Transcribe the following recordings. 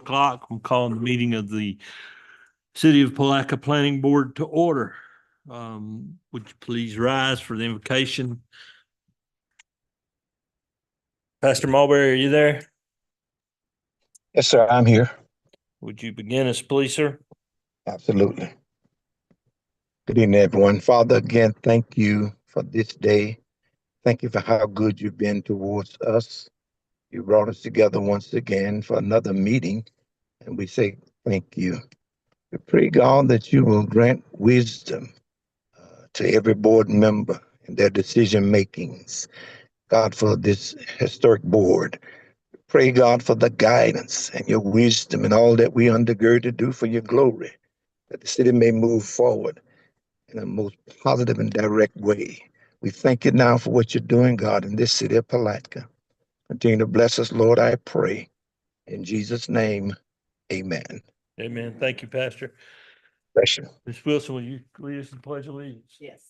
o'clock. I'm calling the meeting of the City of Palaca Planning Board to order. Would you please rise for the invocation? Pastor Mulberry, are you there? Yes, sir, I'm here. Would you begin us, please, sir? Absolutely. Good evening, everyone. Father, again, thank you for this day. Thank you for how good you've been towards us. You brought us together once again for another meeting, and we say thank you. We pray, God, that you will grant wisdom to every board member in their decision makings. God, for this historic board. Pray, God, for the guidance and your wisdom and all that we undergird to do for your glory, that the city may move forward in a most positive and direct way. We thank you now for what you're doing, God, in this city of Palatka. Continue to bless us, Lord, I pray. In Jesus' name, amen. Amen. Thank you, Pastor. Bless you. Ms. Wilson, will you lead us in the Pledge of Allegiance? Yes.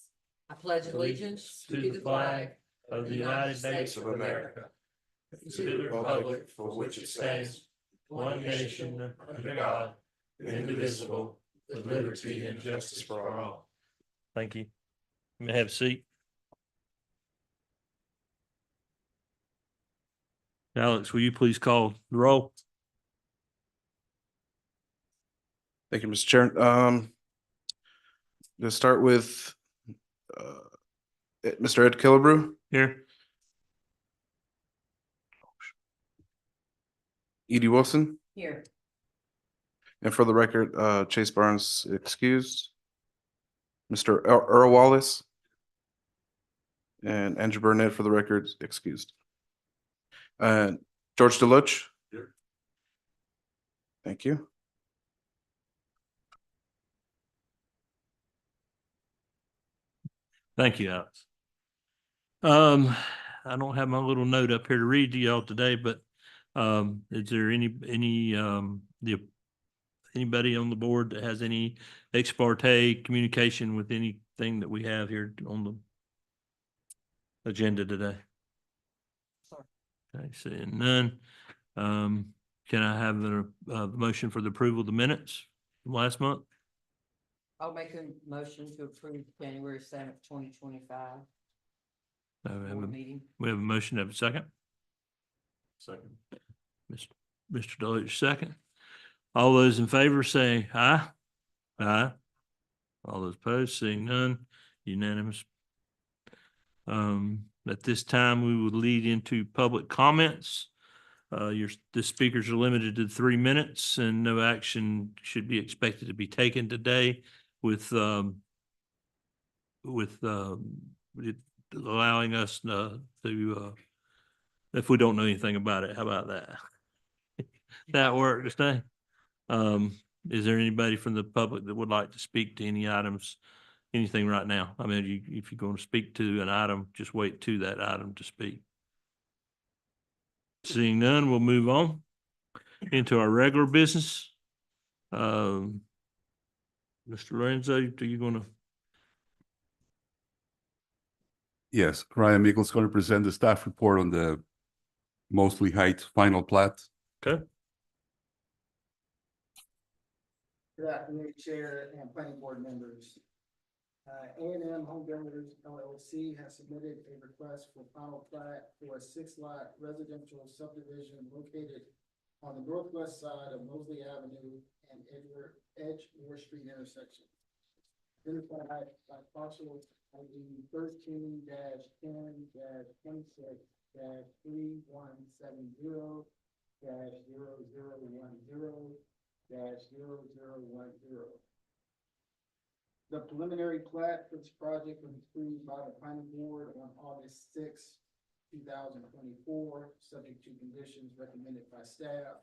I pledge allegiance to the flag of the United States of America, to the republic for which it stands, one nation under God, indivisible, with liberty and justice for all. Thank you. You may have a seat. Alex, will you please call the roll? Thank you, Mr. Chair. To start with Mr. Ed Killebrew, Here. Edie Wilson, here. and for the record, Chase Barnes excused. Mr. Earl Wallace and Andrew Burnett, for the record, excused. George Deloach. Here. Thank you. Thank you, Alex. I don't have my little note up here to read to y'all today, but is there anybody on the board that has any ex parte communication with anything that we have here on the agenda today? Sorry. Okay, seeing none. Can I have the motion for the approval of the minutes from last month? I'll make a motion to approve January 7th, 2025. Board meeting. We have a motion, have a second? Second. Mr. Deloach, second. All those in favor say aye. Aye. All those opposed, seeing none, unanimous. At this time, we would lead into public comments. The speakers are limited to 3 minutes and no action should be expected to be taken today with it allowing us to, if we don't know anything about it, how about that? That work to stay? Is there anybody from the public that would like to speak to any items, anything right now? I mean, if you're going to speak to an item, just wait to that item to speak. Seeing none, we'll move on into our regular business. Mr. Lorenzo, are you going to? Yes, Ryan Meikle's going to present the staff report on the Mosley Heights final plat. Okay. Good afternoon, Chair and Planning Board members. A&M Home Builders LLC has submitted a request for final plat for a 6-lot residential subdivision located on the northwest side of Mosley Avenue and Edgemoor Street intersection. Identified by parcel ID 13-10-26-3110-0010. The preliminary plat for this project was approved by the planning board on August 6, 2024, subject to conditions recommended by staff.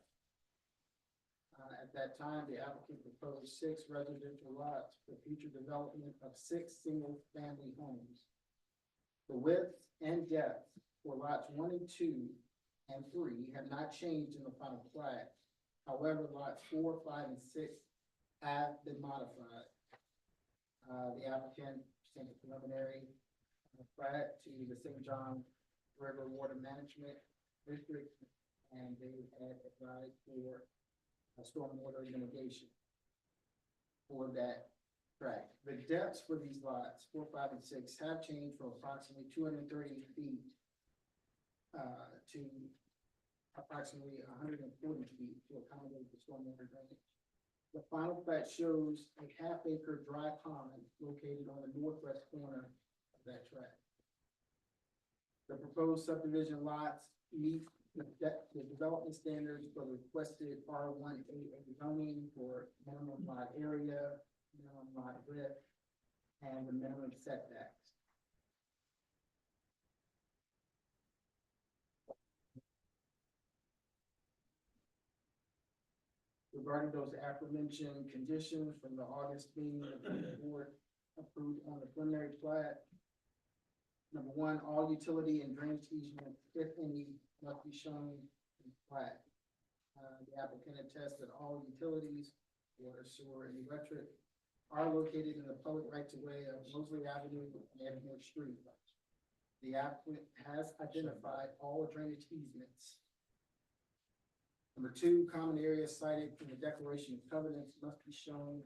At that time, the applicant proposed 6 residential lots for future development of 6 single-family homes. The width and depth for lots 1 and 2 and 3 have not changed in the final plat. However, lots 4, 5, and 6 have been modified. The applicant sent a preliminary plat to the St. John River Water Management District, and they had applied for stormwater mitigation for that tract. The depths for these lots, 4, 5, and 6, have changed from approximately 230 feet to approximately 140 feet to accommodate the stormwater drainage. The final plat shows a half-acre dry pond located on the northwest corner of that tract. The proposed subdivision lots meet the development standards for the requested R1AA zoning for minimum lot area, minimum lot width, and the minimum setbacks. Regarding those aforementioned conditions from the August meeting, the board approved on the preliminary plat. Number one, all utility and drainage easements, if any, must be shown in the plat. The applicant attests that all utilities, water, sewer, and electric, are located in the public rights of way of Mosley Avenue and Edmore Street. The applicant has identified all drainage easements. Number two, common areas cited in the declaration of covenants must be shown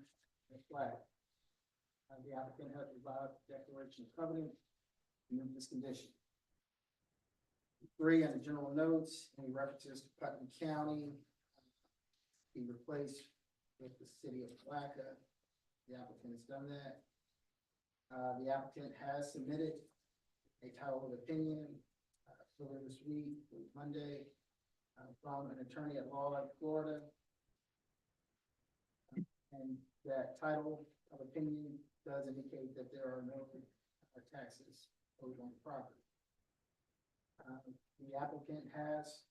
in the plat. The applicant has revised the declaration of covenant to meet this condition. Three, under general notes, any references to Putnam County be replaced with the city of Palaca. The applicant has done that. The applicant has submitted a title of opinion earlier this week, Monday, from an attorney at law in Florida. And that title of opinion does indicate that there are no taxes owed on the property. The applicant has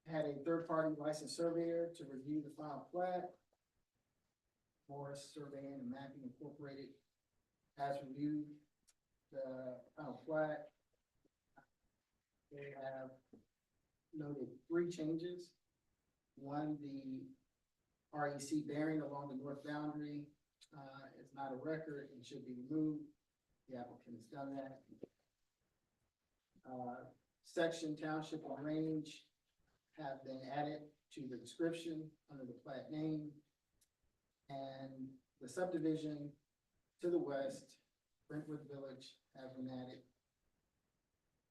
had a third-party licensed surveyor to review the final plat. Morris Surveying and Mapping Incorporated has reviewed the final plat. They have noted 3 changes. One, the REC bearing along the north boundary is not a record and should be removed. The applicant has done that. Section, township, and range have been added to the description under the plat name. And the subdivision to the west, Brentwood Village, have been added.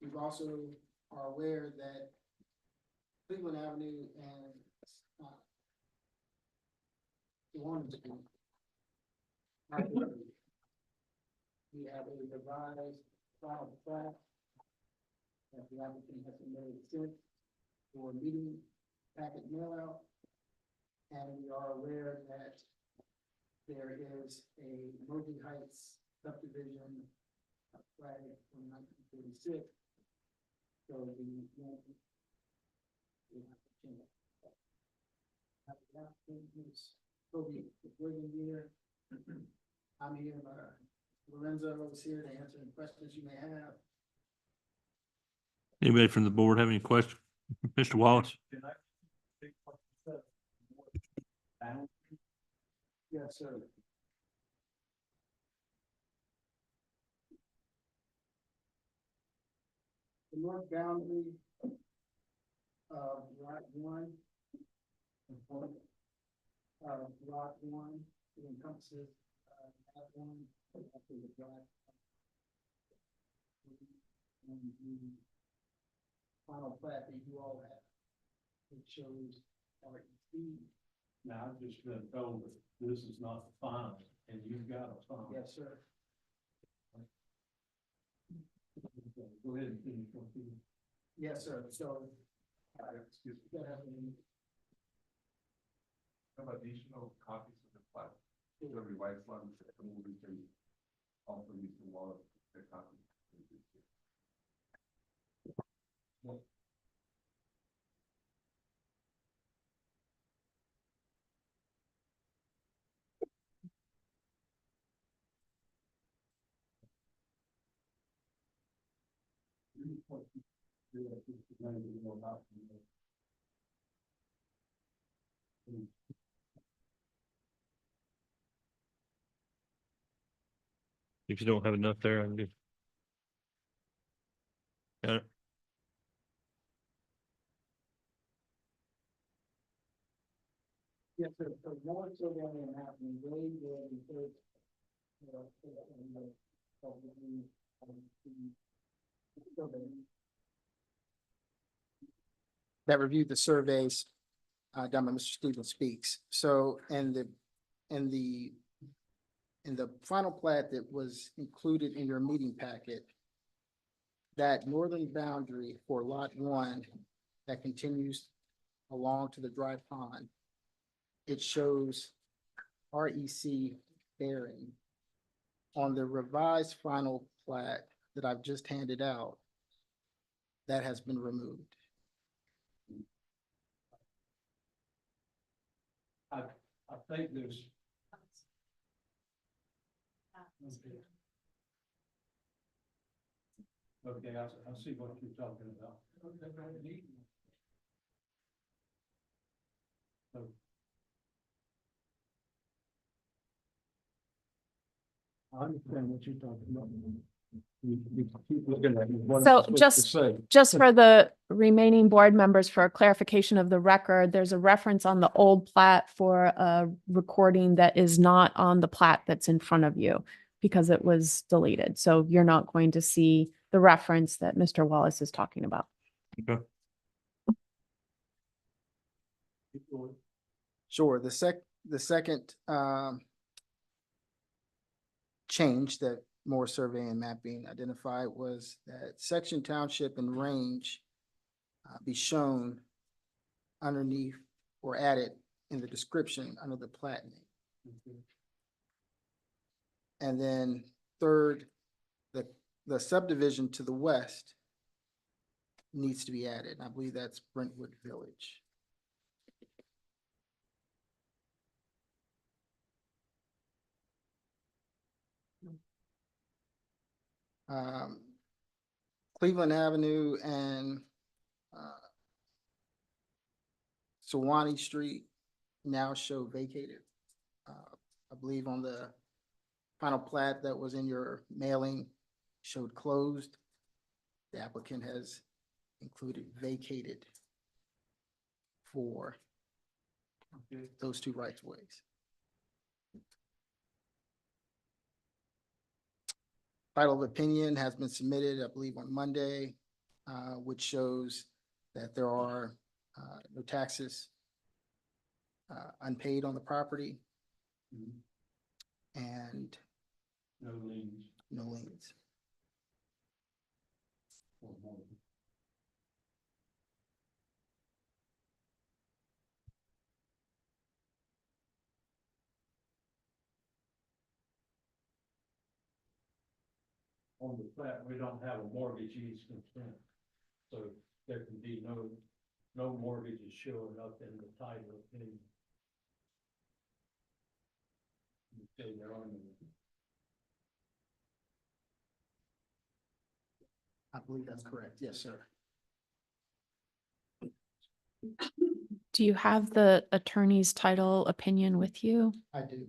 We've also are aware that Cleveland Avenue and Warren Street are blurred. We have a revised final plat that the applicant has submitted since for meeting packet mail out. And we are aware that there is a Mosley Heights subdivision flag from 1946. So the Toby William here. I'm here, Lorenzo is here to answer any questions you may have. Anybody from the board have any questions? Mr. Wallace? Yes, sir. The north boundary of lot 1 lot 1, it encompasses lot 1 after the block. And the final plat that you all have, it shows REC. Now, I've just been told that this is not the final, and you've got a final. Yes, sir. Go ahead and finish what you. Yes, sir. So, Excuse me. go ahead and- Have additional copies of the plat. The revised one, we can also use the wall of the copy. If you don't have enough there, I can do. Got it. Yes, sir. So more survey happening, way there because. That reviewed the surveys, done by Mr. Stevens Speaks. So, in the final plat that was included in your meeting packet, that northern boundary for lot one that continues along to the dry pond, it shows REC bearing. On the revised final plat that I've just handed out, that has been removed. I think there's. Okay, I see what you're talking about. So, I understand what you're talking about. You keep looking at me. What am I So supposed to just- say? Just for the remaining board members, for clarification of the record, there's a reference on the old plat for a recording that is not on the plat that's in front of you because it was deleted. So you're not going to see the reference that Mr. Wallace is talking about. Okay. Keep going. Sure, the second change that more survey and mapping identified was that section, township, and range be shown underneath or added in the description under the plat name. And then third, the subdivision to the west needs to be added. I believe that's Brentwood Village. Cleveland Avenue and Sewanee Street now show vacated. I believe on the final plat that was in your mailing showed closed. The applicant has included vacated for those two rights of ways. Title of opinion has been submitted, I believe, on Monday, which shows that there are no taxes unpaid on the property and No liens. no liens. On the plat, we don't have a mortgage easement, so there can be no mortgages showing up in the title opinion. Okay, there are no. I believe that's correct. Yes, sir. Do you have the attorney's title opinion with you? I do.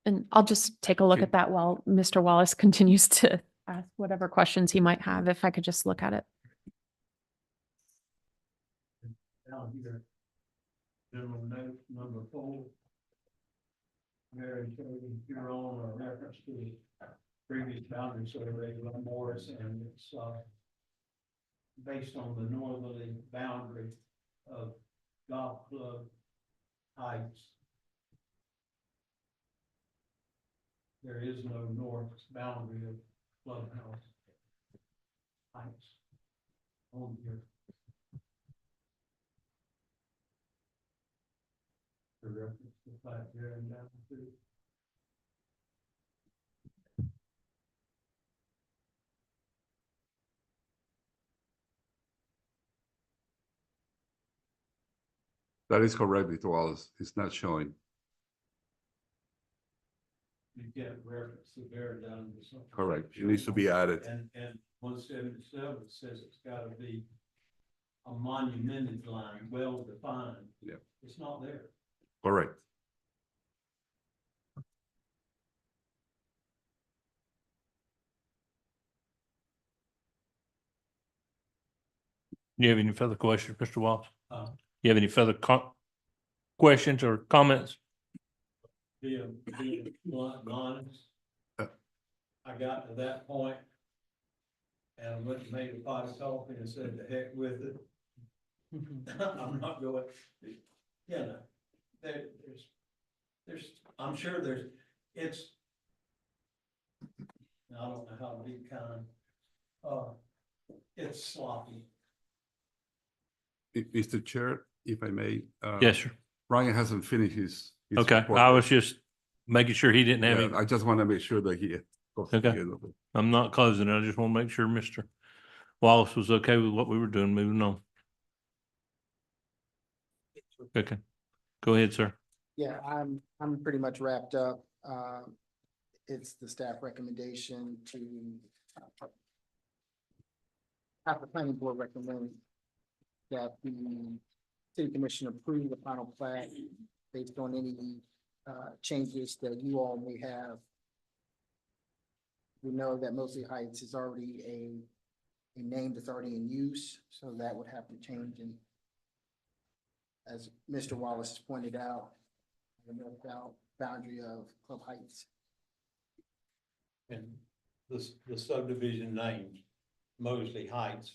And I'll just take a look Okay. at that while Mr. Wallace continues to ask whatever questions he might have, if I could just look at it. Down here. General note number 4. Mary Kay, you're on a reference to the previous boundary survey of Morris, and it's based on the northerly boundary of Golf Club Heights. There is no north boundary of Clubhouse Heights on here. The reference to plat here and down to. That is correct, Mr. Wallace. It's not showing. You get reference to there down to something. Correct. It needs to be added. And 177 says it's gotta be a monumented line, well defined. Yep. It's not there. Correct. You have any further questions, Mr. Wallace? Uh, You have any further questions or comments? being blunt and honest. I got to that point and I went and made a pot of coffee and said, the heck with it. I'm not going, you know, there's, I'm sure it's, I don't know how to be kind, it's sloppy. Mr. Chair, if I may. Yes, sir. Ryan hasn't finished his. Okay, report I yet. was just making sure he didn't have Yeah, any. I just want to make sure that he goes to Okay. the end of it. I'm not closing it. I just want to make sure Mr. Wallace was okay with what we were doing, moving on. Okay, go ahead, sir. Yeah, I'm pretty much wrapped up. It's the staff recommendation to have the planning board recommend that the city commission approve the final plat based on any changes that you all may have. We know that Mosley Heights is already a name that's already in use, so that would have to change. And as Mr. Wallace has pointed out, the north boundary of Club Heights. And the subdivision named Mosley Heights.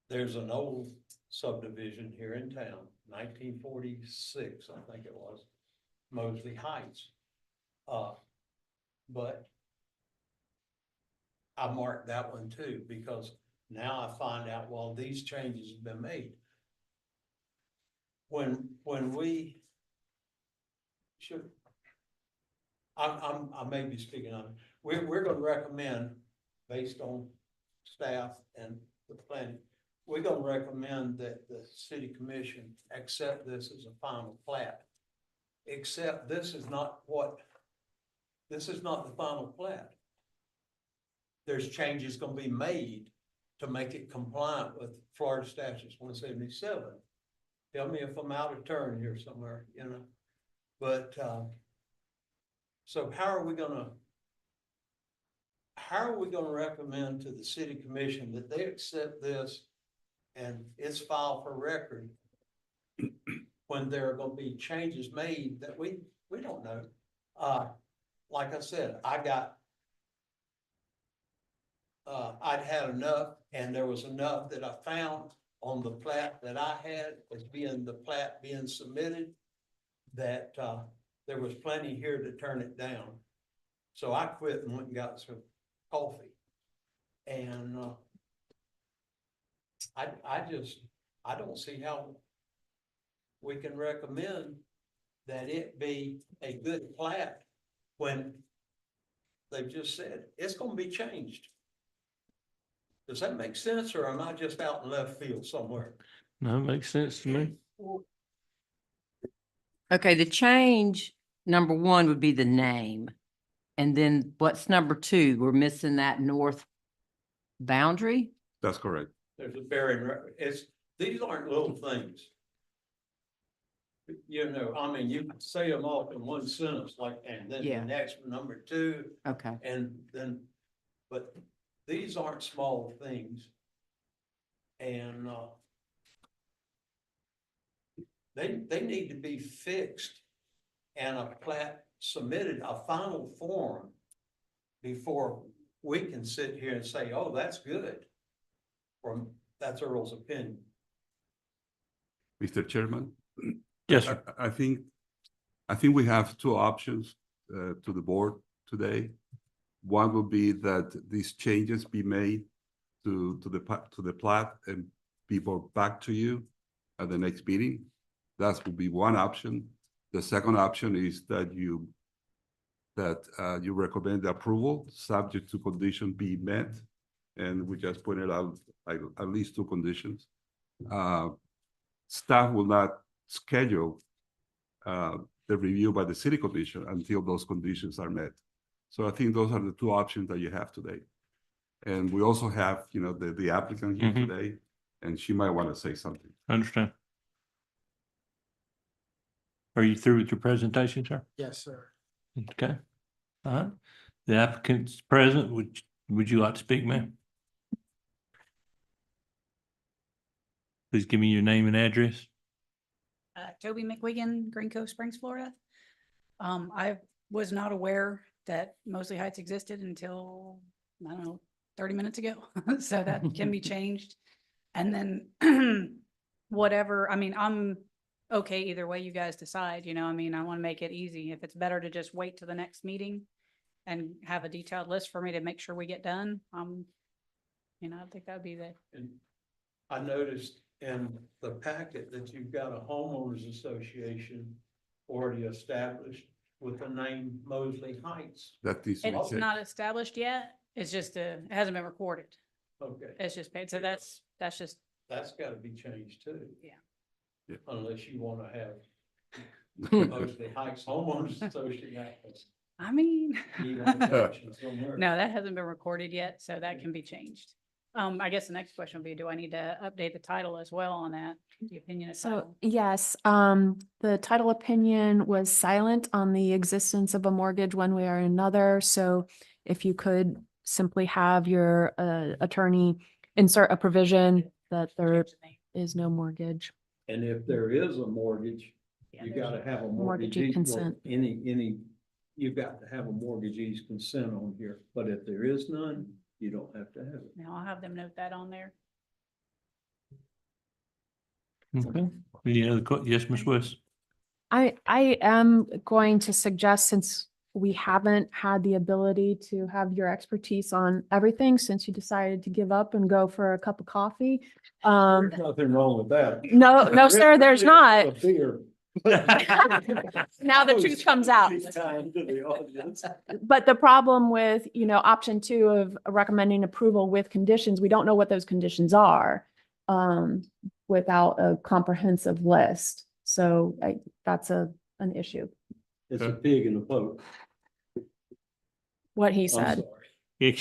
There's an old subdivision here in town, 1946, I think it was, Mosley Heights. But I marked that one too, because now I find out, well, these changes have been made. When we should, I may be speaking on, we're gonna recommend, based on staff and the planning, we're gonna recommend that the city commission accept this as a final plat. Except this is not the final plat. There's changes gonna be made to make it compliant with Florida statutes 177. Tell me if I'm out of turn here somewhere, you know, but, so how are we gonna recommend to the city commission that they accept this and it's filed for record when there are gonna be changes made that we don't know? Like I said, I'd had enough, and there was enough that I found on the plat that I had as being the plat being submitted, that, there was plenty here to turn it down. So I quit and went and got some coffee. And, I don't see how we can recommend that it be a good plat when they've just said it's gonna be changed. Does that make sense, or am I just out in left field somewhere? No, it makes sense to me. Okay, the change, number one would be the name. And then what's number two? We're missing that north boundary? That's correct. There's a bearing, these aren't little things. You know, I mean, you can say them off in one sentence, like, and then the Yeah. next one, number two, Okay. and then, but these aren't small things. And, they need to be fixed and a plat submitted, a final form, before we can sit here and say, oh, that's good. Or that's Earl's opinion. Mr. Chairman? Yes, sir. I think we have two options to the board today. One would be that these changes be made to the plat and be brought back to you at the next meeting. That would be one option. The second option is that you recommend the approval subject to condition be met. And we just pointed out at least two conditions. Staff will not schedule the review by the city commission until those conditions are met. So I think those are the two options that you have today. And we also have, you know, the applicant here Mhm. today, and she might want to say something. I understand. Are you through with your presentation, sir? Yes, sir. Okay. All right. The applicant's present. Would you like to speak, ma'am? Please give me your name and address. Toby McWigan, Green Cove Springs, Florida. I was not aware that Mosley Heights existed until, I don't know, 30 minutes ago. So that can be changed. And then whatever, I mean, I'm okay either way you guys decide, you know, I mean, I want to make it easy. If it's better to just wait till the next meeting and have a detailed list for me to make sure we get done, you know, I think that'd be the, And I noticed in the packet that you've got a homeowners association already established with the name Mosley Heights. That needs to be it's changed. not established yet. It's just, it hasn't been recorded. Okay, It's just paid. So that's just, that's gotta be changed too. Yeah. Yeah. Unless you wanna have Mosley Heights Homeowners Association. I mean, Need an exception somewhere. no, that hasn't been recorded yet, so that can be changed. I guess the next question would be, do I need to update the title as well on that? The opinion of So, title? yes, the title opinion was silent on the existence of a mortgage one way or another. So if you could simply have your attorney insert a provision that there Change the name. is no mortgage. And if there is a mortgage, Yeah, you there's- gotta have a Mortgagee mortgagee. consent. You've got to have a mortgagee's consent on here, but if there is none, you don't have to have it. Now I'll have them note that on there. Okay. Any other, yes, Ms. West? I am going to suggest, since we haven't had the ability to have your expertise on everything, since you decided to give up and go for a cup of coffee. There's nothing wrong with that. No, sir, there's not. A beer. Now the truth comes out. Be kind to the audience. But the problem with, option 2 of recommending approval with conditions, we don't know what those conditions are without a comprehensive list. So that's an issue, It's a pig in a poke. what he I'm said. sorry.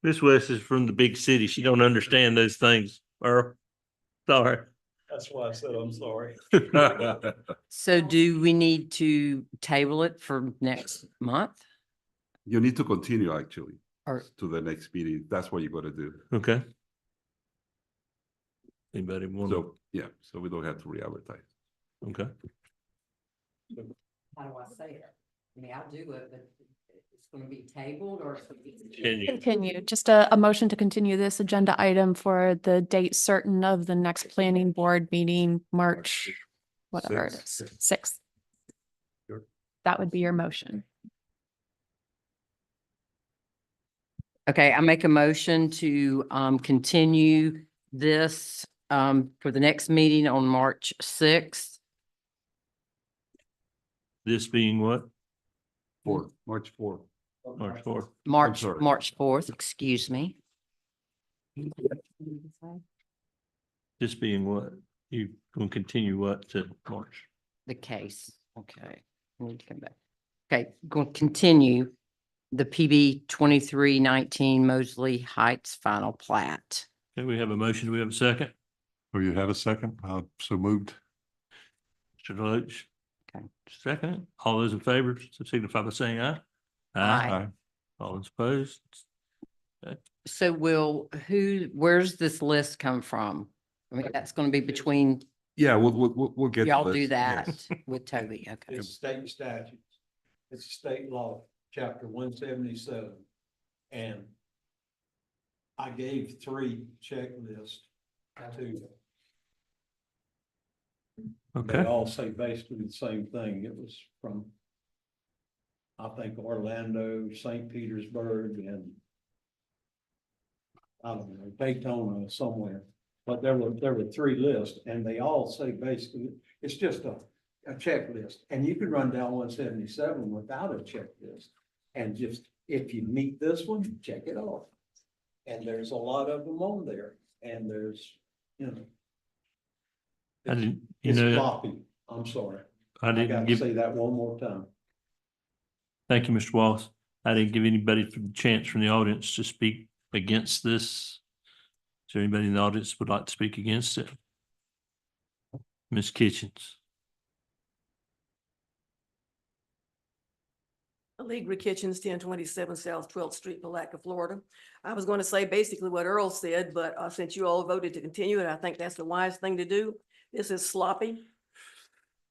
Miss West is from the big city. She don't understand those things, Earl. Sorry. That's why I said I'm sorry. So do we need to table it for next month? You need to continue actually Or, to the next meeting. That's what you gotta do. Okay. Anybody want to? So, yeah, so we don't have to re-advertise. Okay. how do I say it? I mean, I'll do it, but it's gonna be tabled or it's gonna be. Continue. Continue, just a motion to continue this agenda item for the date certain of the next planning board meeting, March, whatever it is, 6th. Sure. That would be your motion. Okay, I make a motion to continue this for the next meeting on March 6th. This being what? March 4th. March 4th. sorry. March 4th, excuse me. This being what? You gonna continue what to March? The case, okay. I need to come back. Okay, going to continue the PB 2319 Mosley Heights final plat. Okay, we have a motion. Do we have a second? Oh, you have a second? So moved. Mr. Deloach? Okay. Second. All those in favor, so signify by saying aye. Aye. All those opposed? So where's this list come from? I mean, that's going to be between, Yeah, we'll get. y'all to do this, that yes. with Toby, okay. It's state statutes. It's state law, chapter 177. And I gave 3 checklists to them. They Okay, all say basically the same thing. It was from, I think, Orlando, St. Petersburg, and I don't know, Daytona somewhere. But there were 3 lists, and they all say basically, it's just a checklist. And you can run down 177 without a checklist. And just, if you meet this one, check it off. And there's a lot of them on there, and there's, I didn't, it's sloppy. I'm sorry. I I didn't gotta give, say that one more time. thank you, Mr. Wallace. I didn't give anybody the chance from the audience to speak against this. Is there anybody in the audience would like to speak against it? Ms. Kitchens? Allegra Kitchens, 1027 South 12th Street, Palatka, Florida. I was going to say basically what Earl said, but since you all voted to continue it, I think that's the wise thing to do. This is sloppy.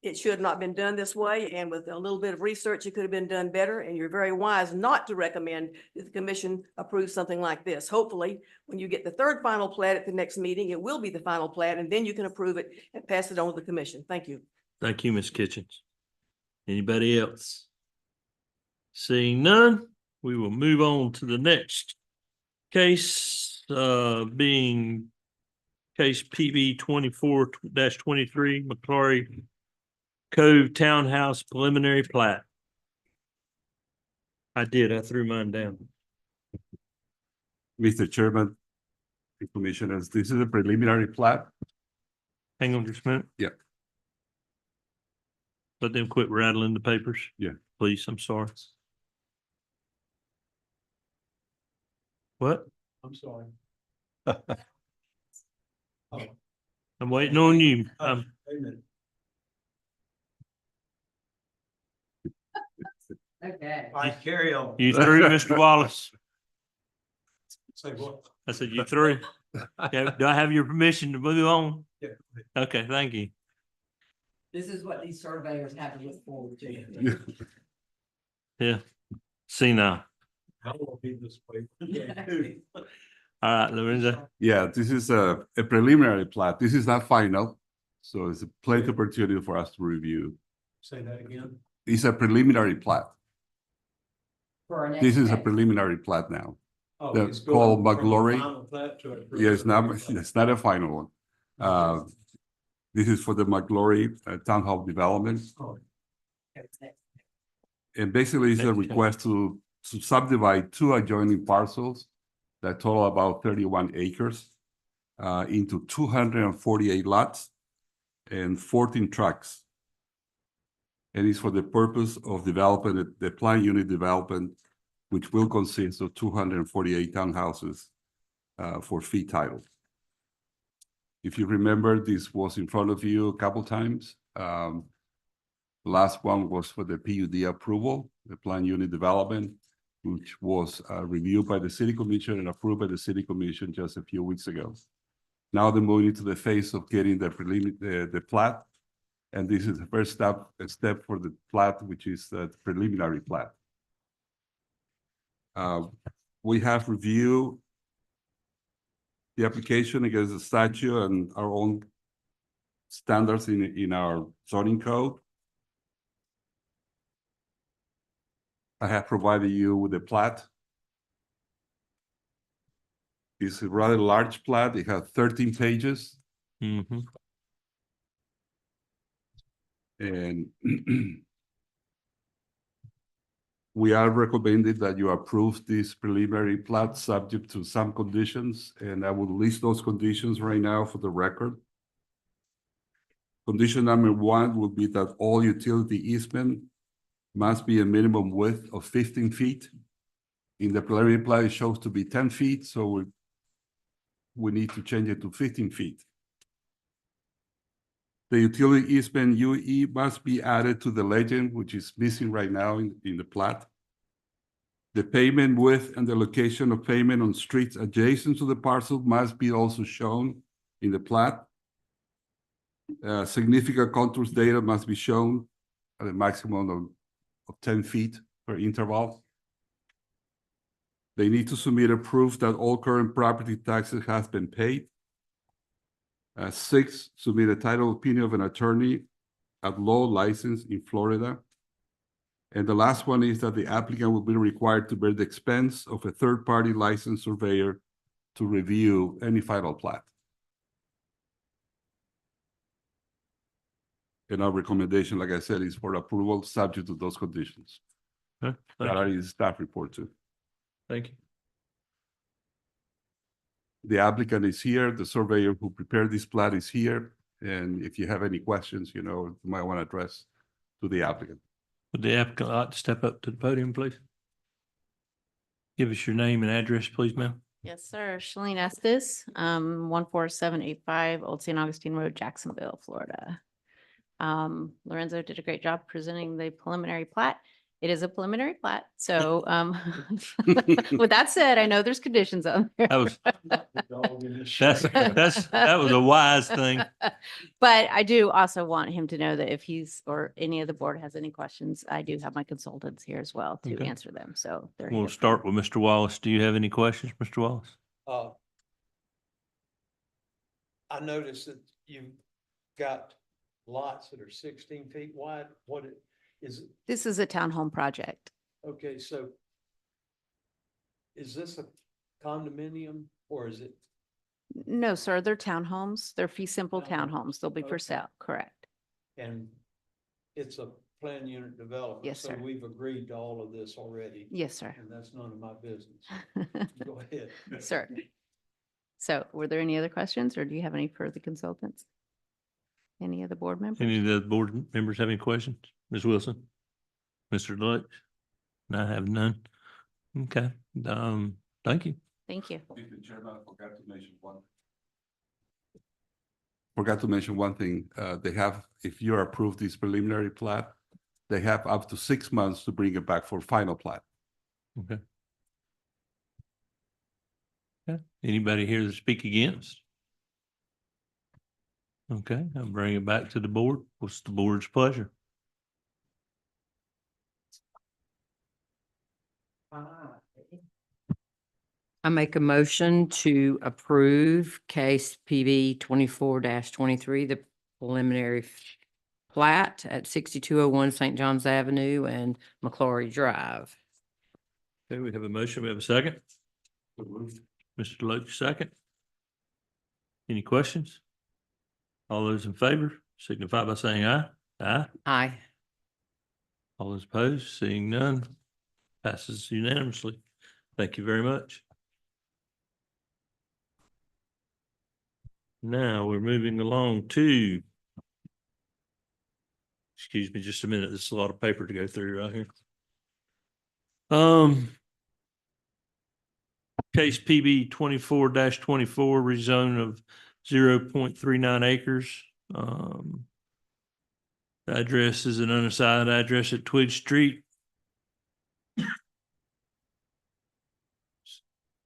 It should not have been done this way, and with a little bit of research, it could have been done better, and you're very wise not to recommend that the commission approve something like this. Hopefully, when you get the third final plat at the next meeting, it will be the final plat, and then you can approve it and pass it on to the commission. Thank you. Thank you, Ms. Kitchens. Anybody else? Seeing none, we will move on to the next case, being case PB 24-23 McClory Cove Townhouse preliminary plat. I threw mine down. Mr. Chairman, Commissioners, this is a preliminary plat. Hang on just a minute. Yeah. Let them quit rattling the papers. Yeah. Please, I'm sorry. What? I'm sorry. I'm waiting on you. Wait a minute. Okay. All right, carry on. You through, Mr. Wallace? Say what? I said, you through? Okay, do I have your permission to move on? Yeah. Okay, thank you. This is what these surveyors have to look forward to. Yeah. See now. I will be this way. All right, Lorenzo. Yeah, this is a preliminary plat. This is not final. So it's a plenty opportunity for us to review. Say that again. It's a preliminary plat. For our next This is a case. preliminary plat now. Oh, The it's called going from a McGlory. final plat to a Yeah, it's preliminary not a final one. This is for the McGlory Townhouse development. plat. And basically it's a request to subdivide two adjoining parcels that total about 31 acres into 248 lots and 14 tracts. And it's for the purpose of developing the planned unit development, which will consist of 248 townhouses for fee title. If you remember, this was in front of you a couple times. Last one was for the PUD approval, the planned unit development, which was reviewed by the city commission and approved by the city commission just a few weeks ago. Now they're moving into the phase of getting the plat. And this is the first step for the plat, which is the preliminary plat. We have reviewed the application against the statute and our own standards in our zoning code. I have provided you with a plat. It's a rather large plat. It has 13 pages. Mm-hmm. And we are recommending that you approve this preliminary plat subject to some conditions, and I will list those conditions right now for the record. Condition number 1 would be that all utility easement must be a minimum width of 15 feet. In the preliminary plat, it shows to be 10 feet, so we need to change it to 15 feet. The utility easement UE must be added to the legend, which is missing right now in the plat. The pavement width and the location of pavement on streets adjacent to the parcel must be also shown in the plat. Significant contours data must be shown at a maximum of 10 feet per interval. They need to submit a proof that all current property taxes have been paid. 6, submit a title opinion of an attorney at law license in Florida. And the last one is that the applicant will be required to bear the expense of a third-party licensed surveyor to review any final plat. And our recommendation, like I said, is for approval subject to those conditions. Okay, That are in staff report too. thank you. The applicant is here, the surveyor who prepared this plat is here, and if you have any questions, you might want to address to the applicant. Would the applicant like to step up to the podium, please? Give us your name and address, please, ma'am. Yes, sir. Shalene Estes, 14785 Old St. Augustine Road, Jacksonville, Florida. Lorenzo did a great job presenting the preliminary plat. It is a preliminary plat, so, with that said, I know there's conditions on there. That was, Dog in the that was a wise thing. But I do also want him to know that if he's, or any of the board has any questions, I do have my consultants here as well to Okay. answer them, so they're We'll here. start with Mr. Wallace. Do you have any questions, Mr. Wallace? I noticed that you've got lots that are 16 feet wide. What is it? This is a townhome project. Okay, so is this a condominium or is it? No, sir, they're townhomes. They're fee simple Townhomes. townhomes. They'll be for Okay. sale, correct? And it's a planned unit development. Yes, sir. So we've agreed to all of this already. Yes, sir. And that's none of my business. Go ahead. Sir. So were there any other questions or do you have any further consultants? Any other board members? Any of the board members have any questions? Ms. Wilson? Mr. Deloach? I have none. Okay, thank you. Thank you. Mr. Chairman, I forgot to mention one. Forgot to mention one thing. They have, if you're approved this preliminary plat, they have up to 6 months to bring it back for final plat. Okay. Okay, anybody here to speak against? Okay, I'll bring it back to the board. What's the board's pleasure? I make a motion to approve case PB 24-23, the preliminary plat at 6201 St. John's Avenue and McClory Drive. Okay, we have a motion. We have a second. Mr. Deloach, second. Any questions? All those in favor signify by saying aye. Aye. Aye. All those opposed, seeing none, passes unanimously. Thank you very much. Now we're moving along to, excuse me just a minute, this is a lot of paper to go through right here. Case PB 24-24, rezone of 0.39 acres. The address is an unassigned address at Twig Street.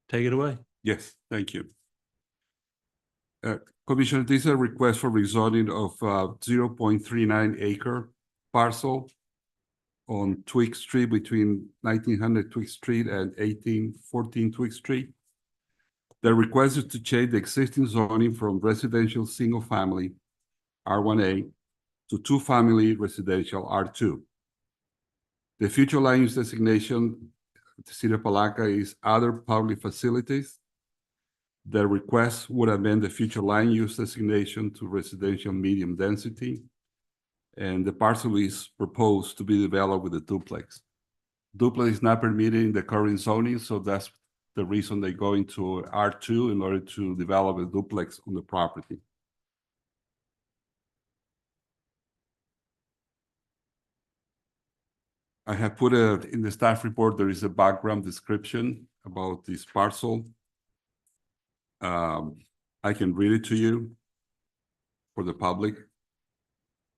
Take it away. Yes, thank you. Commissioner, this is a request for rezoning of 0.39 acre parcel on Twig Street between 1900 Twig Street and 1814 Twig Street. The request is to change the existing zoning from residential single family R1A to two-family residential R2. The future land use designation, the city of Palaca, is other public facilities. The request would amend the future land use designation to residential medium density. And the parcel is proposed to be developed with a duplex. Duplex is not permitted in the current zoning, so that's the reason they go into R2 in order to develop a duplex on the property. I have put in the staff report, there is a background description about this parcel. I can read it to you for the public.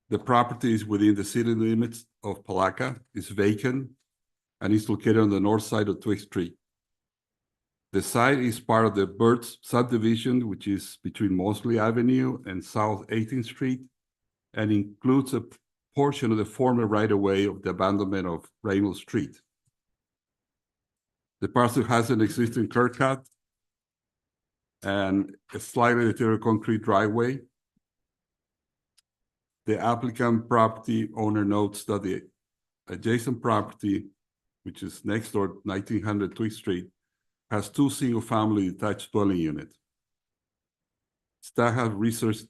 The property is within the city limits of Palaca, it's vacant, and is located on the north side of Twig Street. The site is part of the Birds subdivision, which is between Mosley Avenue and South 18th Street, and includes a portion of the former right-of-way of the abandonment of Reynolds Street. The parcel has an existing curb cut and a slightly deteriorated concrete driveway. The applicant property owner notes that the adjacent property, which is next door, 1900 Twig Street, has two single-family detached dwelling units. Staff have researched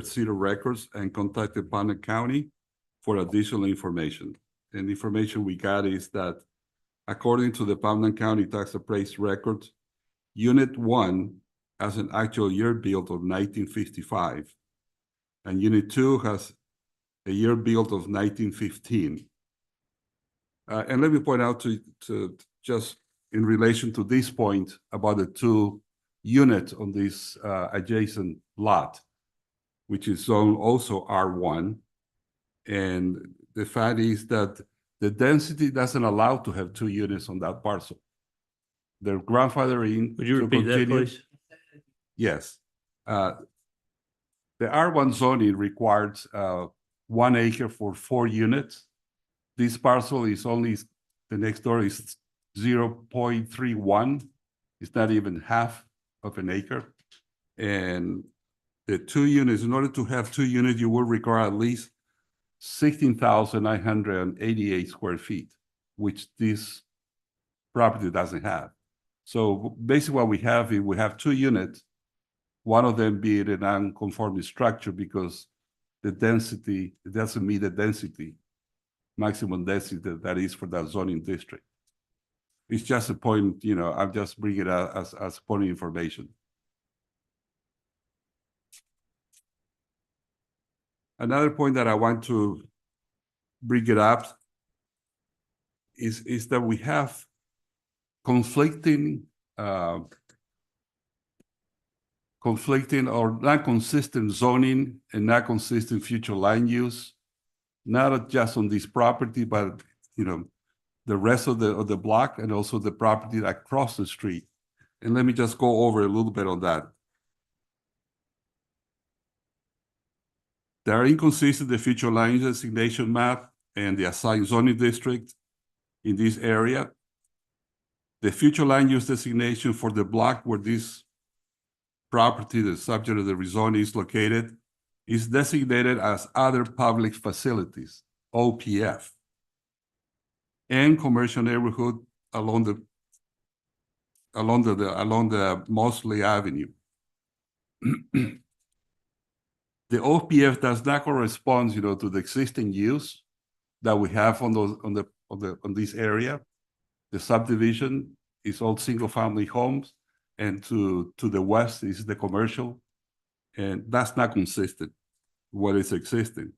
Cedar records and contacted Putnam County for additional information. And the information we got is that according to the Putnam County tax appraised records, Unit 1 has an actual year built of 1955, and Unit 2 has a year built of 1915. And let me point out to just in relation to this point about the two units on this adjacent lot, which is zone also R1. And the fact is that The density doesn't allow to have 2 units on that parcel. They're grandfathered in. Would you to repeat that, continue- please? Yes. The R1 zoning requires 1 acre for 4 units. This parcel is only, the next door is 0.31. It's not even half of an acre. And the 2 units, in order to have 2 units, you will require at least 16,988 square feet, which this property doesn't have. So basically what we have is we have 2 units, one of them being a non-conforming structure because the density, it doesn't meet the density, maximum density that is for that zoning district. It's just a point, I'm just bringing it out as a point of information. Another point that I want to bring it up is that we have conflicting or not consistent zoning and not consistent future land use, not just on this property, but the rest of the block and also the property across the street. And let me just go over a little bit on that. There are inconsistent the future land use designation map and the assigned zoning district in this area. The future land use designation for the block where this property, the subject of the rezoning, is located, is designated as other public facilities, OPF, and commercial neighborhood along the Mosley Avenue. The OPF does not correspond, to the existing use that we have on this area. The subdivision is all single-family homes, and to the west is the commercial, and that's not consistent with what is existing.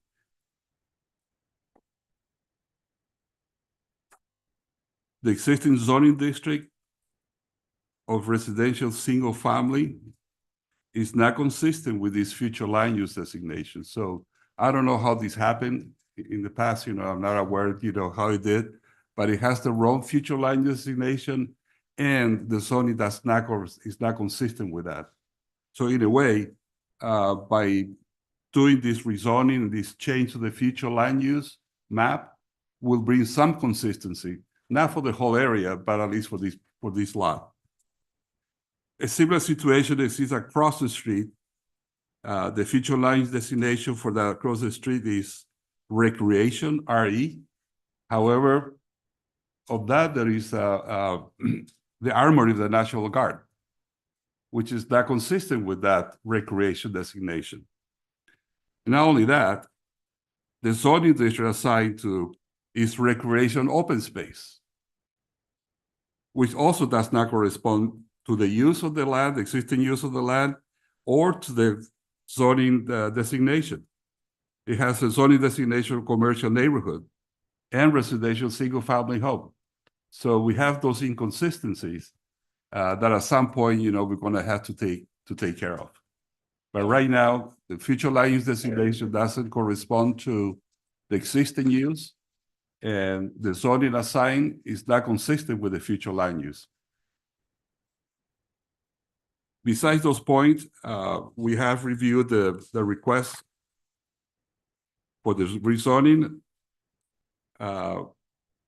The existing zoning district of residential single-family is not consistent with this future land use designation. So I don't know how this happened in the past, I'm not aware, how it did, but it has the wrong future land use designation, and the zoning is not consistent with that. So in a way, by doing this rezoning, this change to the future land use map will bring some consistency, not for the whole area, but at least for this lot. A similar situation exists across the street. The future land use designation for that across the street is recreation, RE. However, of that, there is the armory of the National Guard, which is not consistent with that recreation designation. And not only that, the zoning district assigned to is recreation open space, which also does not correspond to the use of the land, the existing use of the land, or to the zoning designation. It has a zoning designation of commercial neighborhood and residential single-family home. So we have those inconsistencies that at some point, we're going to have to take care of. But right now, the future land use designation doesn't correspond to the existing use, and the zoning assigned is not consistent with the future land use. Besides those points, we have reviewed the request for the rezoning.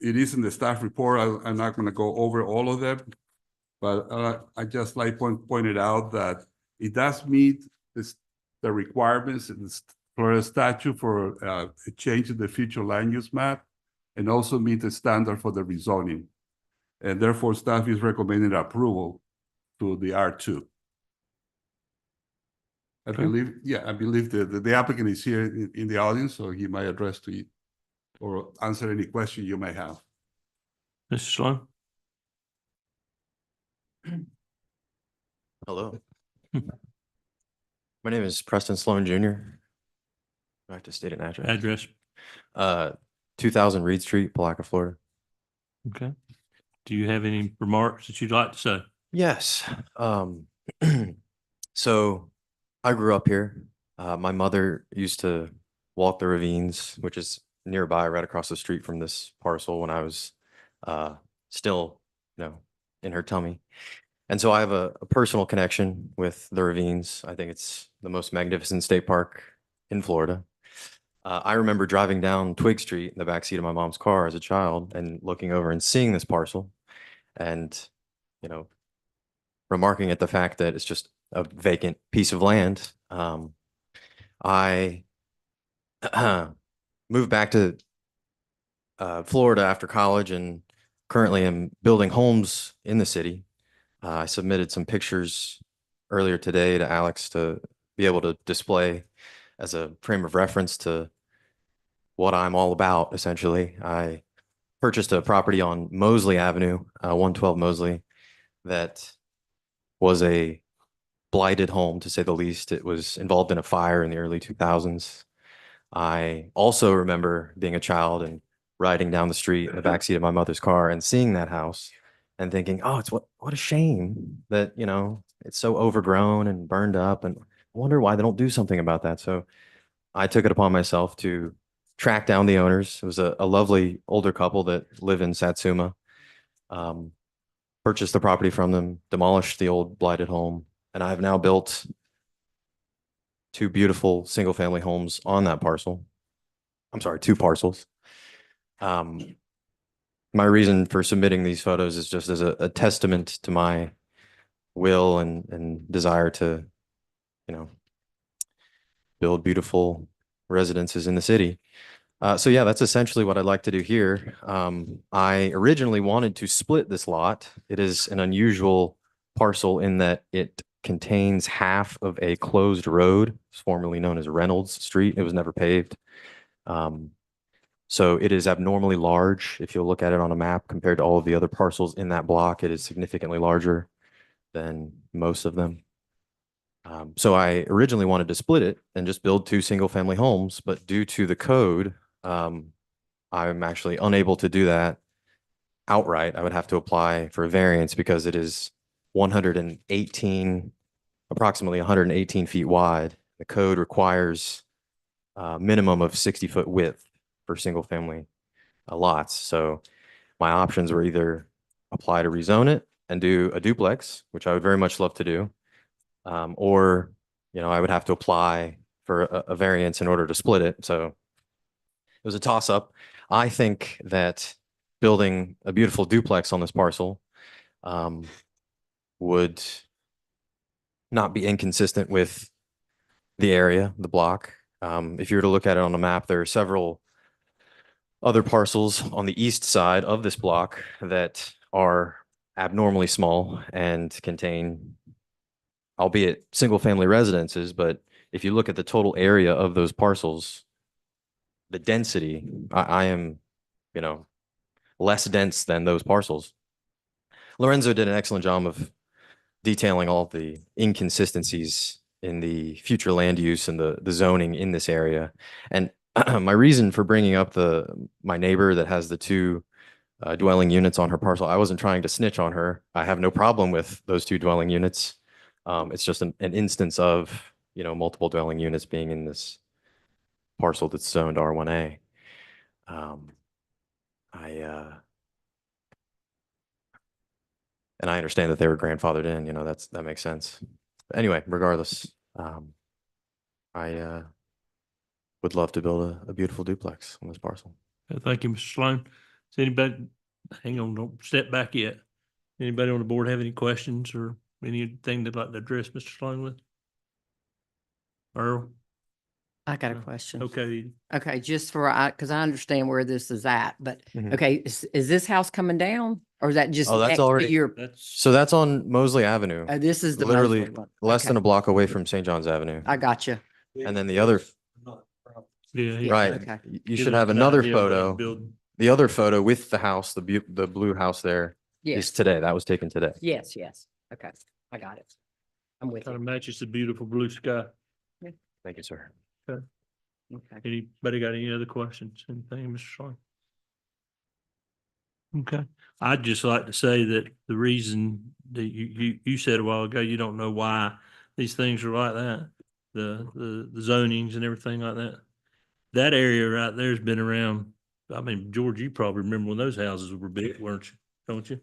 It is in the staff report. I'm not going to go over all of them, but I just like pointed out that it does meet the requirements in the Florida statute for a change in the future land use map, and also meet the standard for the rezoning. And therefore, staff is recommending approval to the R2. I believe the applicant is here in the audience, so he might address to you or answer any question you may have. Mr. Sloan? Hello. My name is Preston Sloan Jr. I have to state an address. Address. 2000 Reed Street, Palaca, Florida. Okay. Do you have any remarks that you'd like to say? Yes. So I grew up here. My mother used to walk the ravines, which is nearby, right across the street from this parcel when I was still, in her tummy. And so I have a personal connection with the ravines. I think it's the most magnificent state park in Florida. I remember driving down Twig Street in the backseat of my mom's car as a child and looking over and seeing this parcel and, remarking at the fact that it's just a vacant piece of land. I moved back to Florida after college and currently am building homes in the city. I submitted some pictures earlier today to Alex to be able to display as a frame of reference to what I'm all about, essentially. I purchased a property on Mosley Avenue, 112 Mosley, that was a blighted home, to say the least. It was involved in a fire in the early 2000s. I also remember being a child and riding down the street in the backseat of my mother's car and seeing that house and thinking, oh, it's what a shame that, it's so overgrown and burned up. And I wonder why they don't do something about that. So I took it upon myself to track down the owners. It was a lovely older couple that live in Satsuma. Purchased the property from them, demolished the old blighted home, and I've now built 2 beautiful single-family homes on that parcel. I'm sorry, 2 parcels. My reason for submitting these photos is just as a testament to my will and desire to, build beautiful residences in the city. So yeah, that's essentially what I'd like to do here. I originally wanted to split this lot. It is an unusual parcel in that it contains half of a closed road, formerly known as Reynolds Street. It was never paved. So it is abnormally large. If you'll look at it on a map compared to all of the other parcels in that block, it is significantly larger than most of them. So I originally wanted to split it and just build 2 single-family homes, but due to the code, I'm actually unable to do that outright. I would have to apply for a variance because it is approximately 118 feet wide. The code requires a minimum of 60-foot width for single-family lots. So my options were either apply to rezone it and do a duplex, which I would very much love to do, or I would have to apply for a variance in order to split it. So it was a toss-up. I think that building a beautiful duplex on this parcel would not be inconsistent with the area, the block. If you were to look at it on the map, there are several other parcels on the east side of this block that are abnormally small and contain, albeit single-family residences, but if you look at the total area of those parcels, the density, I am, less dense than those parcels. Lorenzo did an excellent job of detailing all of the inconsistencies in the future land use and the zoning in this area. And my reason for bringing up my neighbor that has the 2 dwelling units on her parcel, I wasn't trying to snitch on her. I have no problem with those 2 dwelling units. It's just an instance of, multiple dwelling units being in this parcel that's zoned R1A. And I understand that they were grandfathered in, that makes sense. But anyway, regardless, I would love to build a beautiful duplex on this parcel. Thank you, Mr. Sloan. Does anybody, hang on, don't step back yet. Anybody on the board have any questions or anything they'd like to address Mr. Sloan with? Earl? I got a question. Okay, Okay, just because I understand where this is at, but, Mhm. okay, is this house coming down? Or is that just? Oh, that's next to already- your? that's, So that's on Mosley Avenue, This is the. literally Mosley one. less Okay, than a block away from St. John's Avenue. I got you. And then the other, yeah. he- right, okay. you give should us have an another idea of what photo. build- The other photo with the house, the blue house there is Yes, today. That was taken today. yes. Okay, I got it. I'm with Kind of you. matches the beautiful blue sky. Thank you, sir. Okay. Anybody got any other questions? Anything, Mr. Sloan? Okay, I'd just like to say that the reason that you said a while ago, you don't know why these things are like that, the zonings and everything like that. that area right there's been around. I mean, George, you probably remember when those houses were built, weren't you? Don't you?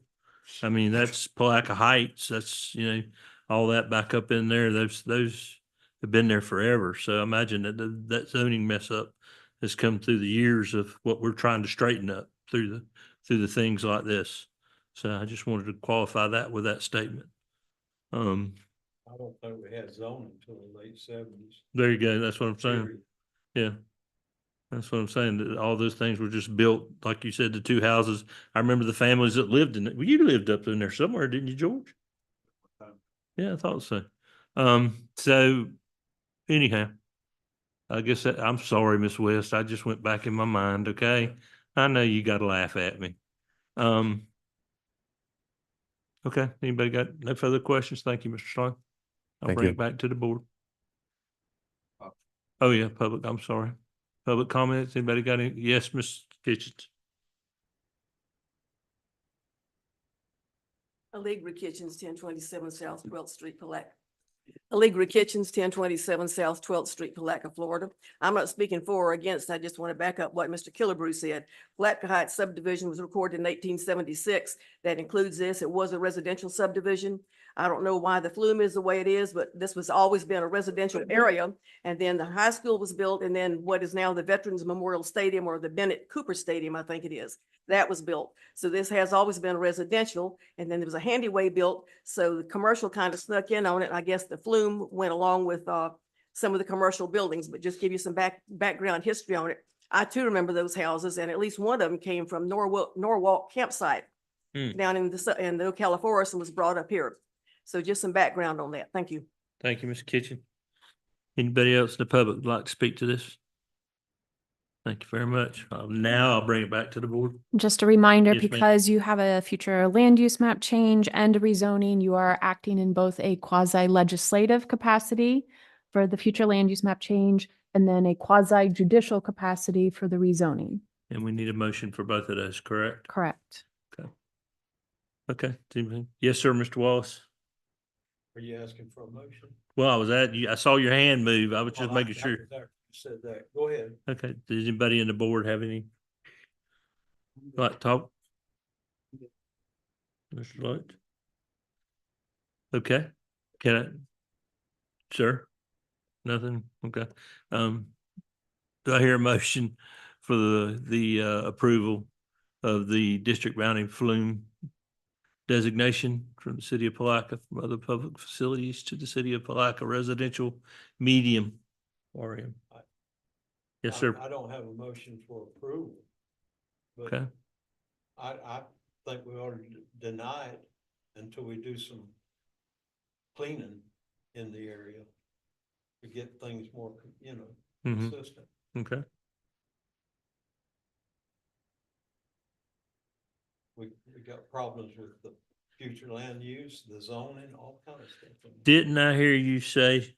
I mean, that's Palaca Heights. That's, all that back up in there. Those have been there forever. So I imagine that zoning mess up has come through the years of what we're trying to straighten up through the things like this. So I just wanted to qualify that with that statement. I don't think we had zoning until the late '70s. There you go. That's what I'm saying. Yeah. That's what I'm saying. That all those things were just built, like you said, the two houses. I remember the families that lived in it. Well, you lived up in there somewhere, didn't you, George? Yeah, I thought so. So anyhow, I guess I'm sorry, Miss West. I just went back in my mind. Okay. I know you got to laugh at me. Okay. Anybody got no further questions? Thank you, Mr. Sloan. I'll Thank bring you. it back to the board. Oh, yeah, public. I'm sorry. Public comments. Anybody got any? Yes, Ms. Kitchens. Allegra Kitchens, 1027 South 12th Street, Palaca. Allegra Kitchens, 1027 South 12th Street, Palaca, Florida. I'm not speaking for or against. I just want to back up what Mr. Killebrew said. Palaca Heights subdivision was recorded in 1876. That includes this. It was a residential subdivision. I don't know why the flume is the way it is, but this was always been a residential area. And then the high school was built, and then what is now the Veterans Memorial Stadium, or the Bennett Cooper Stadium, I think it is, that was built. So this has always been residential, and then there was a handyway built. So the commercial kind of snuck in on it. I guess the flume went along with some of the commercial buildings, but just give you some background history on it. I too remember those houses, and at least one of them came from Norwalk campsite down in the Ocala Forest and was brought up here. So just some background on that. Thank you. Thank you, Mr. Kitchen. Anybody else in the public would like to speak to this? Thank you very much. Now I'll bring it back to the board. Just a reminder, Yes, ma'am. because you have a future land use map change and a rezoning, you are acting in both a quasi legislative capacity for the future land use map change and then a quasi judicial capacity for the rezoning. And we need a motion for both of those, correct? Correct. Okay. Yes, sir, Mr. Wallace. Are you asking for a motion? Well, I was at you. I saw your hand move. I was just Oh, making I sure. was there. You said that. Go ahead. Okay. Does anybody in the board have any? Like talk? Mr. Lloyd? Okay. Can I? Sir? Nothing? Okay. Do I hear a motion for the approval of the district bounding flume designation from the city of Palaca from other public facilities to the city of Palaca residential medium RM? Yes, sir. I don't have a motion for approval. But Okay. I think we ought to deny it until we do some cleaning in the area to get things more, Mhm. consistent. Okay. We got problems with the future land use, the zoning, all kind of stuff. Didn't I hear you say,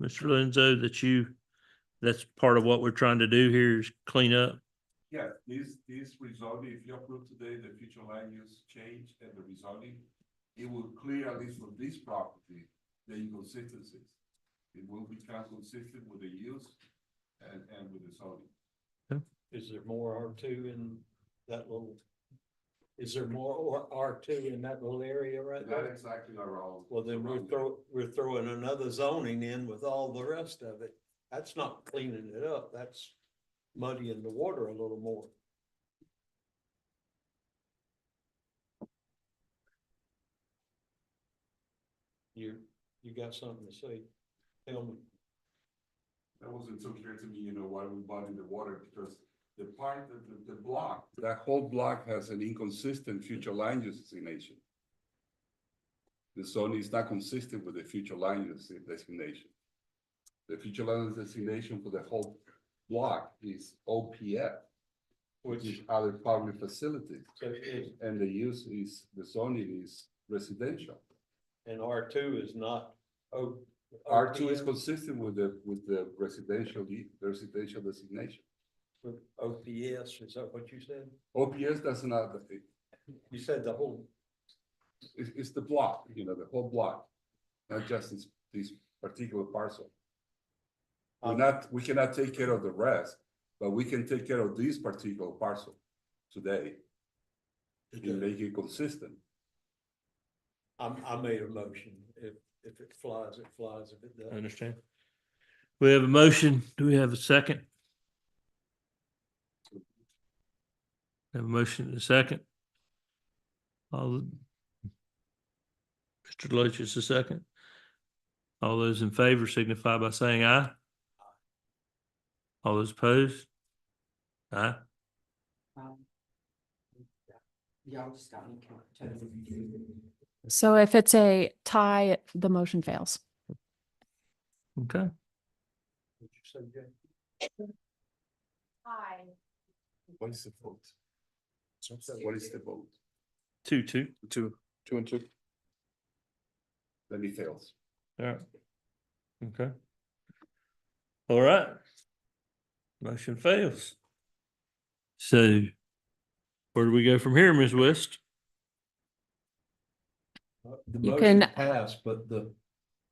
Mr. Lenzo, that that's part of what we're trying to do here is clean up? Yeah, this rezoning, if you approve today, the future land use change and the rezoning, it will clear at least for this property, the inconsistencies. It will become consistent with the use and with the zoning. Is there more R2 in that little? Is there more R2 in that little area right Not there? exactly around. Well, then we're throwing another zoning in with all the rest of it. That's not cleaning it up. That's muddying the water a little more. You got something to say? Tell me. That wasn't so clear to me, why we bought in the water, because the part, the block, that whole block has an inconsistent future land use designation. The zone is not consistent with the future land use designation. The future land use designation for the whole block is OPF, which is other public facilities. So And the use is, the zoning is residential. and R2 is not. R2 is consistent with the residential designation. With OPS, is that what you said? OPS does not, You said the whole. it's the block, the whole block, not just this particular parcel. We cannot take care of the rest But we can take care of this particular parcel today and make it consistent. I made a motion. If it flies, it flies. If it I doesn't. understand. We have a motion. Do we have a second? Have a motion and a second. All, Mr. Deloach is the second. All those in favor signify by saying aye. All those opposed? Aye. Y'all just got me totally confused. So if it's a tie, the motion fails. Okay. What'd you say, Jay? What is the vote? What is the vote? 2-2. Two and two. Then he fails. All right. Okay. All right. Motion fails. So where do we go from here, Ms. West? The You motion can- passed, but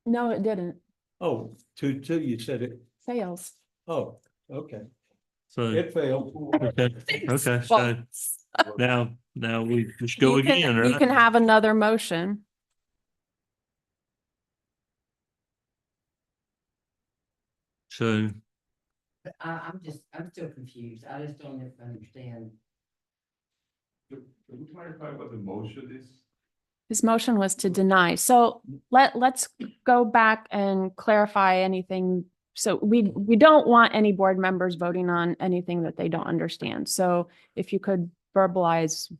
No, it didn't. 2-2, you said it. Fails. Oh, okay. So, It failed. okay, so now we just go You can- again, You right? can have another motion. So, I'm still confused. I just don't understand. Can we clarify what the motion is? His motion was to deny. So let's go back and clarify anything. So we don't want any board members voting on anything that they don't understand. So if you could verbalize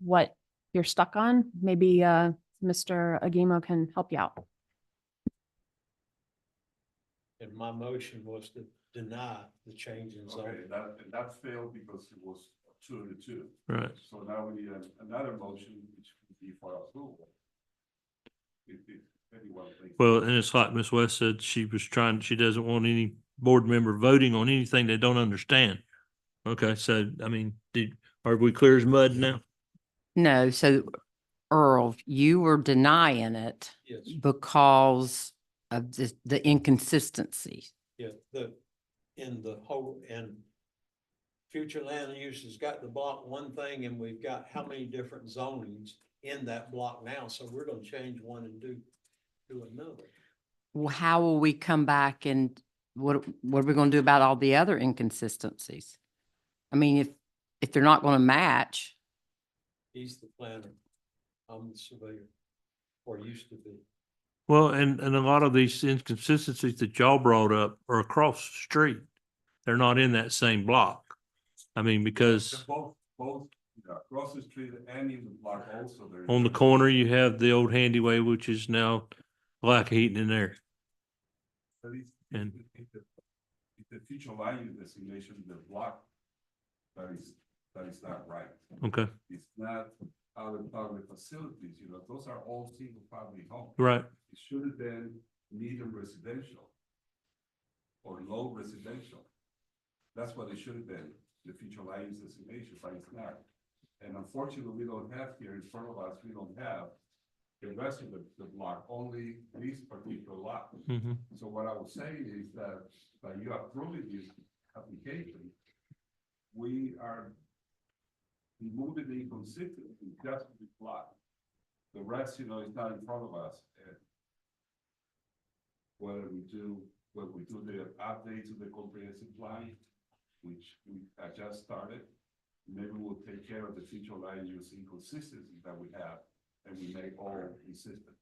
what you're stuck on, maybe Mr. Agimo can help you out. And my motion was to deny the change in Okay, zoning. that failed because it was 2-2. right, So now we need another motion which would be for approval. If anyone thinks. well, and it's like Ms. West said, she doesn't want any board member voting on anything they don't understand. Okay, so, I mean, are we clear as mud now? No, so Earl, you were denying it Yes, because of the inconsistency. yeah, in the whole, and future land use has got the block one thing, and we've got how many different zonings in that block now, so we're gonna change one and do another. Well, how will we come back and what are we gonna do about all the other inconsistencies? I mean, if they're not gonna match, He's the planner, I'm the surveyor, or used to be. Well, and a lot of these inconsistencies that y'all brought up are across the street. They're not in that same block. I mean, because Both, across the street and in the block also. there is- on the corner, you have the old Handyway, which is now Black Heaton in there. But And- it's the future land use designation, the block, that is not right. Okay, It's not other public facilities, those are all single family homes. right. It should have been medium residential or low residential. That's what it should have been, the future land use designation, but it's not. And unfortunately, we don't have here in front of us, we don't have the rest of the block, only this particular lot. Mm-hmm. So what I was saying is that by you approving this application, we are removing the inconsistency just with this lot. The rest, is not in front of us. And when we do the update to the comprehensive plan, which I just started, maybe we'll take care of the future land use inconsistency that we have, and we make all consistent.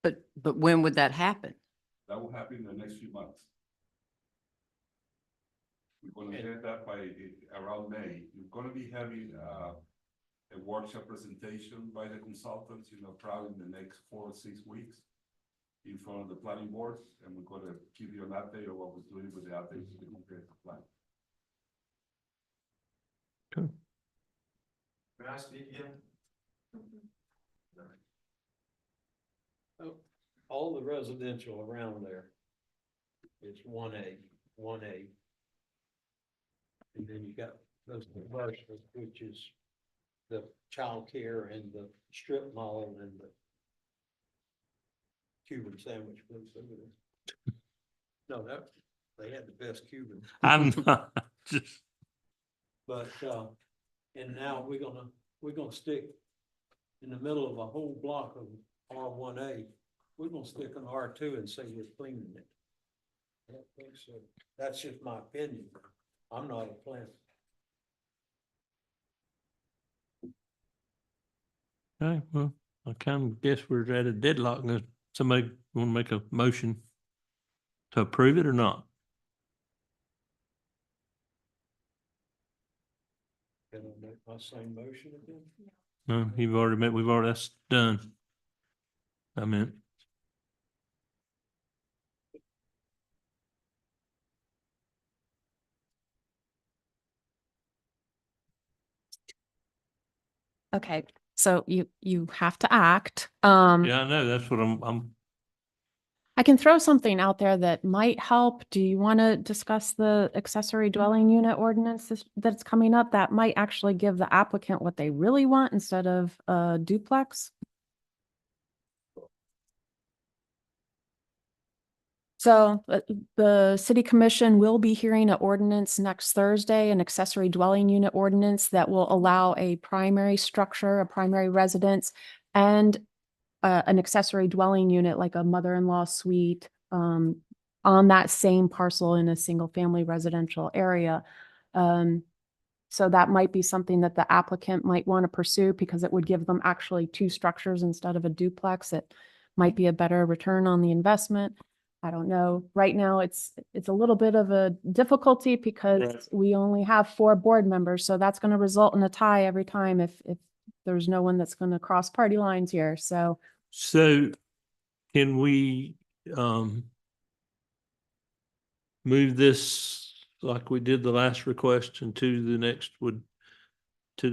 but when would that happen? That will happen in the next few months. We're gonna get that by around May. We're gonna be having a workshop presentation by the consultants, probably in the next 4 or 6 weeks in front of the planning board, and we're gonna give you an update of what we're doing with the updates to the comprehensive plan. Okay. Can I speak again? All the residential around there is 1A. And then you got those commercial, which is the childcare and the strip mall and the Cuban sandwich place over there. No, they had the best Cuban. I'm not, But, and now we're gonna stick in the middle of a whole block of R1A. We're gonna stick an R2 and say we're cleaning it. I don't think so. That's just my opinion. I'm not a planner. Okay, well, I kind of guess we're at a deadlock. Does somebody want to make a motion to approve it or not? Can I make my same motion again? No, you've already met, that's done. I mean, Okay, so you have to act. yeah, I know, that's what I'm, I can throw something out there that might help. Do you want to discuss the accessory dwelling unit ordinance that's coming up? That might actually give the applicant what they really want instead of a duplex. So the city commission will be hearing an ordinance next Thursday, an accessory dwelling unit ordinance that will allow a primary structure, a primary residence, and an accessory dwelling unit like a mother-in-law suite on that same parcel in a single-family residential area. So that might be something that the applicant might want to pursue because it would give them actually two structures instead of a duplex. It might be a better return on the investment. I don't know. Right now, it's a little bit of a difficulty because Right. we only have 4 board members. So that's going to result in a tie every time if there's no one that's going to cross party lines here. So so can we, move this like we did the last request and to the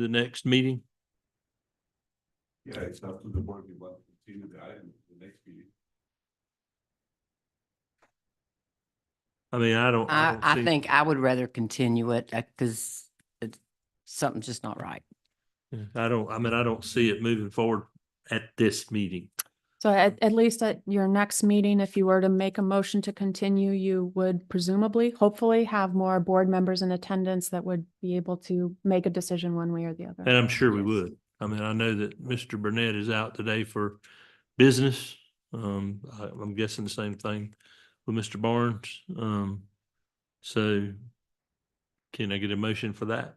next meeting? Yeah, it's up to the board. We want to continue the item to the next meeting. I mean, I don't I see- think I would rather continue it because something's just not right. Yeah, I don't see it moving forward at this meeting. So at least at your next meeting, if you were to make a motion to continue, you would presumably, hopefully have more board members in attendance that would be able to make a decision one way or the other. And I'm sure we would. I mean, I know that Mr. Burnett is out today for business. I'm guessing the same thing with Mr. Barnes. So can I get a motion for that?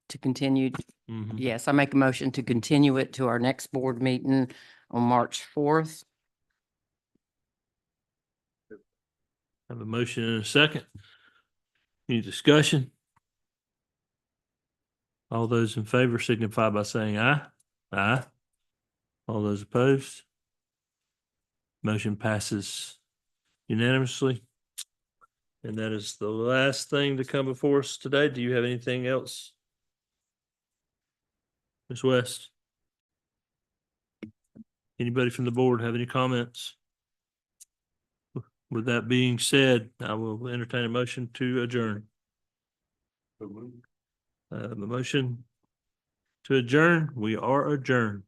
To continue, Mhm. yes, I make a motion to continue it to our next board meeting on March 4th. Have a motion and a second. Any discussion? All those in favor signify by saying aye. Aye. All those opposed? Motion passes unanimously. And that is the last thing to come before us today. Do you have anything else? Ms. West? Anybody from the board have any comments? With that being said, I will entertain a motion to adjourn. So moved. The motion to adjourn, we are adjourned.